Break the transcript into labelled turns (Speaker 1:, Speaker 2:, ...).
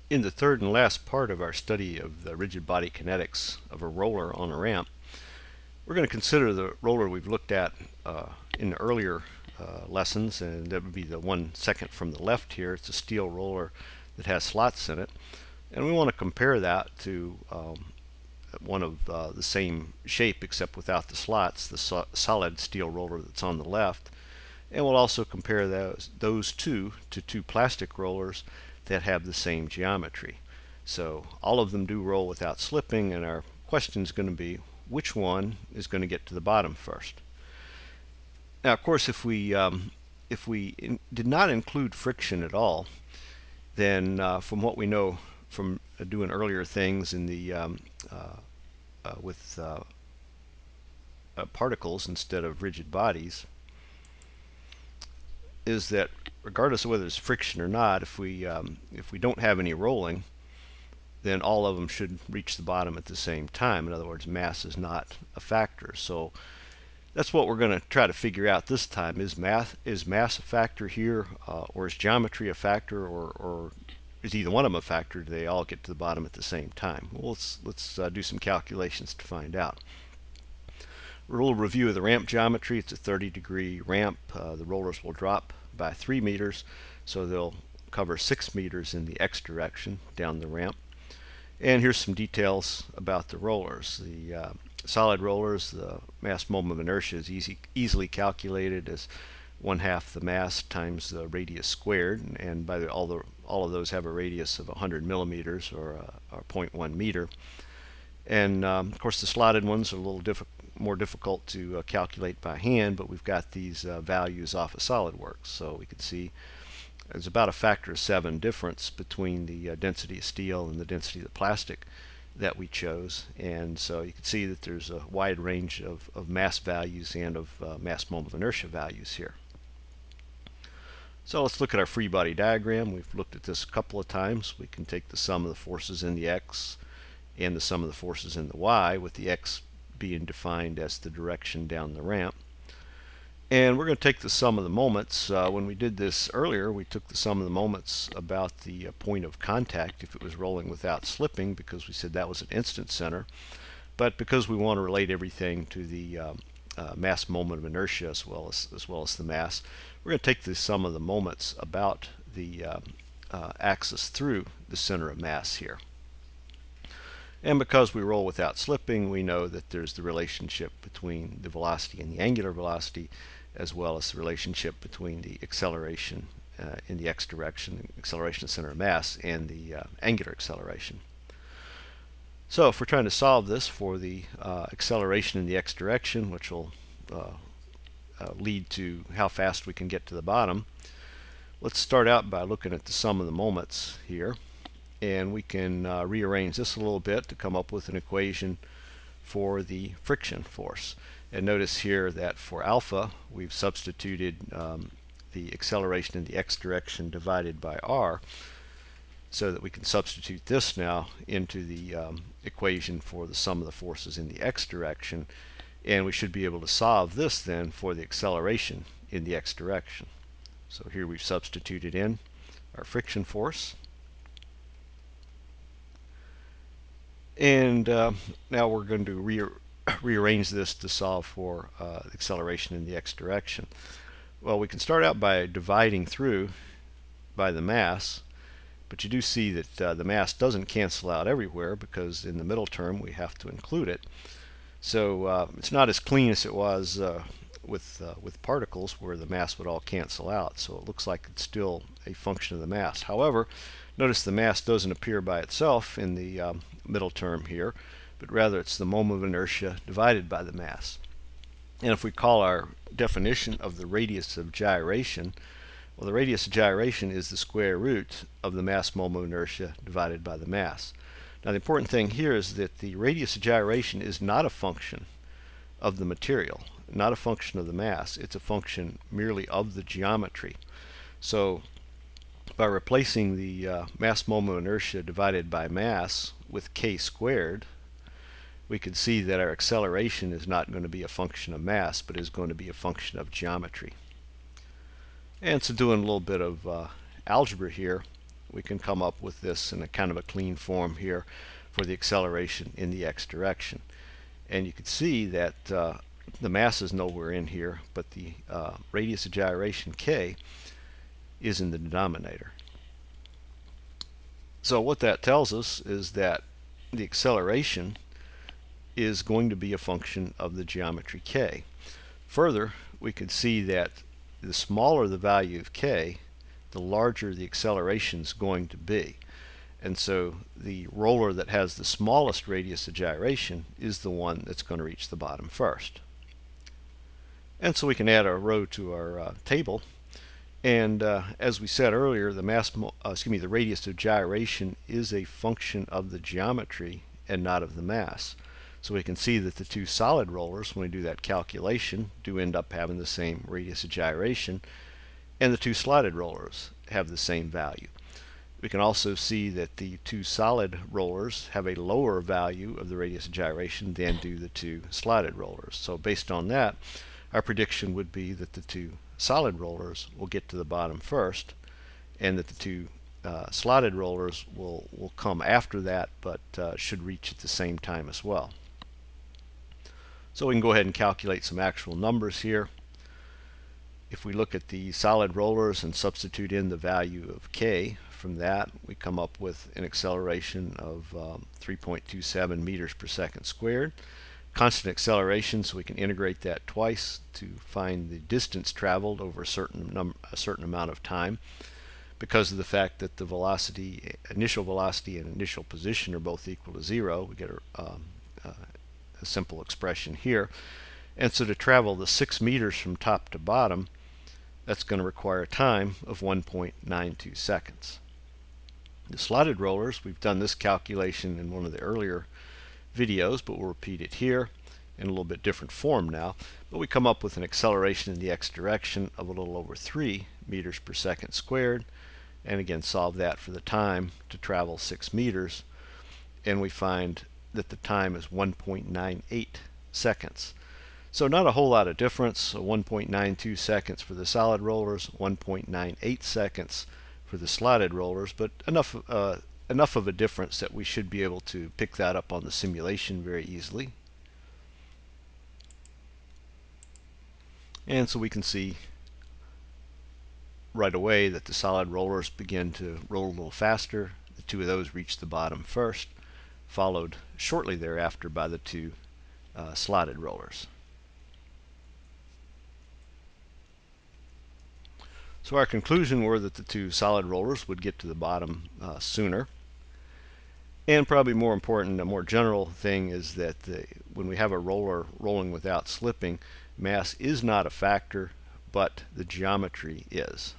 Speaker 1: In the third and last part of our study of the rigid body kinetics of a roller on a ramp, we're going to consider the roller we've looked at in the earlier lessons, and that would be the one second from the left here. It's a steel roller that has slots in it, and we want to compare that to one of the same shape except without the slots, the solid steel roller that's on the left. And we'll also compare those two to two plastic rollers that have the same geometry. So all of them do roll without slipping, and our question is going to be which one is going to get to the bottom first. Now, of course, if we did not include friction at all, then from what we know from doing earlier things in the with particles instead of rigid bodies, is that regardless of whether there's friction or not, if we don't have any rolling, then all of them should reach the bottom at the same time. In other words, mass is not a factor. So that's what we're going to try to figure out this time. Is mass a factor here, or is geometry a factor, or is either one of them a factor? Do they all get to the bottom at the same time? Well, let's do some calculations to find out. A little review of the ramp geometry. It's a 30-degree ramp. The rollers will drop by 3 meters, so they'll cover 6 meters in the x direction down the ramp. And here's some details about the rollers. The solid rollers, the mass moment of inertia is easily calculated as 1/2 the mass times the radius squared, and by all of those have a radius of 100 millimeters or 0.1 meter. And of course, the slotted ones are a little more difficult to calculate by hand, but we've got these values off of SolidWorks, so we can see there's about a factor of 7 difference between the density of steel and the density of the plastic that we chose. And so you can see that there's a wide range of mass values and of mass moment of inertia values here. So let's look at our free body diagram. We've looked at this a couple of times. We can take the sum of the forces in the x and the sum of the forces in the y, with the x being defined as the direction down the ramp. And we're going to take the sum of the moments. When we did this earlier, we took the sum of the moments about the point of contact if it was rolling without slipping, because we said that was an instant center. But because we want to relate everything to the mass moment of inertia as well as the mass, we're going to take the sum of the moments about the axis through the center of mass here. And because we roll without slipping, we know that there's the relationship between the velocity and the angular velocity, as well as the relationship between the acceleration in the x direction, acceleration of center of mass, and the angular acceleration. So if we're trying to solve this for the acceleration in the x direction, which will lead to how fast we can get to the bottom, let's start out by looking at the sum of the moments here. And we can rearrange this a little bit to come up with an equation for the friction force. And notice here that for alpha, we've substituted the acceleration in the x direction divided by r, so that we can substitute this now into the equation for the sum of the forces in the x direction, and we should be able to solve this then for the acceleration in the x direction. So here we've substituted in our friction force. And now we're going to rearrange this to solve for acceleration in the x direction. Well, we can start out by dividing through by the mass, but you do see that the mass doesn't cancel out everywhere, because in the middle term we have to include it. So it's not as clean as it was with particles, where the mass would all cancel out. So it looks like it's still a function of the mass. However, notice the mass doesn't appear by itself in the middle term here, but rather it's the moment of inertia divided by the mass. And if we call our definition of the radius of gyration, well, the radius of gyration is the square root of the mass moment of inertia divided by the mass. Now, the important thing here is that the radius of gyration is not a function of the material, not a function of the mass. It's a function merely of the geometry. So by replacing the mass moment of inertia divided by mass with k squared, we can see that our acceleration is not going to be a function of mass, but is going to be a function of geometry. And so doing a little bit of algebra here, we can come up with this in a kind of a clean form here for the acceleration in the x direction. And you can see that the mass is nowhere in here, but the radius of gyration k is in the denominator. So what that tells us is that the acceleration is going to be a function of the geometry k. Further, we could see that the smaller the value of k, the larger the acceleration is going to be. And so the roller that has the smallest radius of gyration is the one that's going to reach the bottom first. And so we can add a row to our table. And as we said earlier, the the radius of gyration is a function of the geometry and not of the mass. So we can see that the two solid rollers, when we do that calculation, do end up having the same radius of gyration, and the two slotted rollers have the same value. We can also see that the two solid rollers have a lower value of the radius of gyration than do the two slotted rollers. So based on that, our prediction would be that the two solid rollers will get to the bottom first, and that the two slotted rollers will come after that, but should reach at the same time as well. So we can go ahead and calculate some actual numbers here. If we look at the solid rollers and substitute in the value of k, from that we come up with an acceleration of 3.27 meters per second squared. Constant acceleration, so we can integrate that twice to find the distance traveled over a certain amount of time. Because of the fact that the velocity, initial velocity and initial position are both equal to 0, we get a simple expression here. And so to travel the 6 meters from top to bottom, that's going to require a time of 1.92 seconds. The slotted rollers, we've done this calculation in one of the earlier videos, but we'll repeat it here in a little bit different form now. But we come up with an acceleration in the x direction of a little over 3 meters per second squared, and again solve that for the time to travel 6 meters, and we find that the time is 1.98 seconds. So not a whole lot of difference. So 1.92 seconds for the solid rollers, 1.98 seconds for the slotted rollers, but enough of a difference that we should be able to pick that up on the simulation very easily. And so we can see right away that the solid rollers begin to roll a little faster. The two of those reach the bottom first, followed shortly thereafter by the two slotted rollers. So our conclusion were that the two solid rollers would get to the bottom sooner. And probably more important, a more general thing is that when we have a roller rolling without slipping, mass is not a factor, but the geometry is.